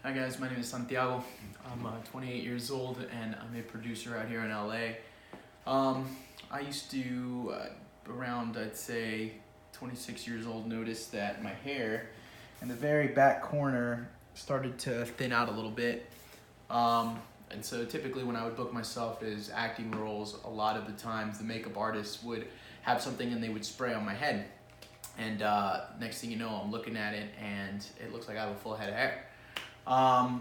Hi guys, my name is Santiago. I'm 28 years old and I'm a producer out here in LA. I used to, around I'd say 26 years old, notice that my hair in the very back corner started to thin out a little bit. And so typically when I would book myself as acting roles, a lot of the times the makeup artist would have something and they would spray on my head. And next thing you know, I'm looking at it and it looks like I have a full head of hair.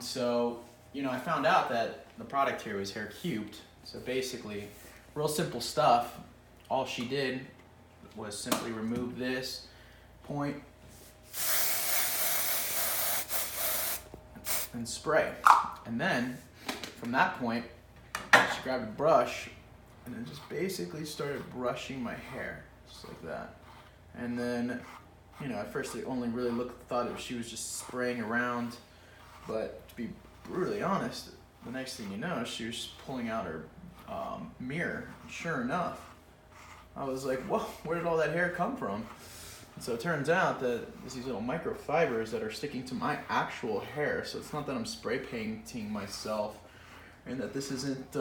So, I found out that the product here was HairCubed. So basically, real simple stuff. All she did was simply remove this point and spray. And then, from that point, she grabbed a brush and then just basically started brushing my hair, just like that. And then, at first I only really thought she was just spraying around. But to be brutally honest, the next thing you know, she was pulling out her mirror. Sure enough, I was like, whoa, where did all that hair come from? And so it turns out that there's these little microfibers that are sticking to my actual hair. So it's not that I'm spray painting myself and that this isn't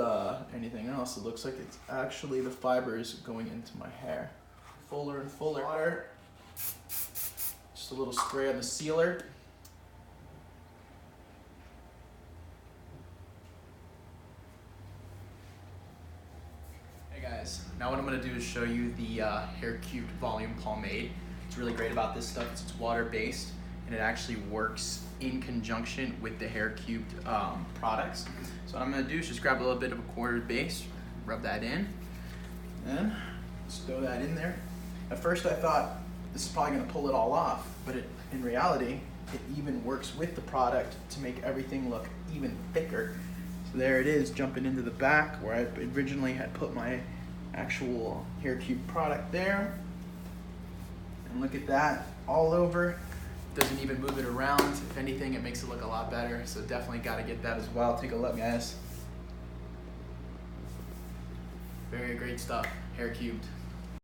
anything else. It looks like it's actually the fibers going into my hair. Fuller and fuller. Water. Just a little spray on the sealer. Guys, now what I'm going to do is show you the HairCubed Volume Pomade. It's really great about this stuff. It's water-based and it actually works in conjunction with the HairCubed products. So what I'm going to do is just grab a little bit of a quartered base, rub that in, and just throw that in there. At first I thought this is probably going to pull it all off, but in reality it even works with the product to make everything look even thicker. So there it is, jumping into the back where I originally had put my actual HairCubed product there. And look at that, all over. Doesn't even move it around. If anything, it makes it look a lot better. So definitely got to get that as well. Take a look, guys. Very great stuff, HairCubed.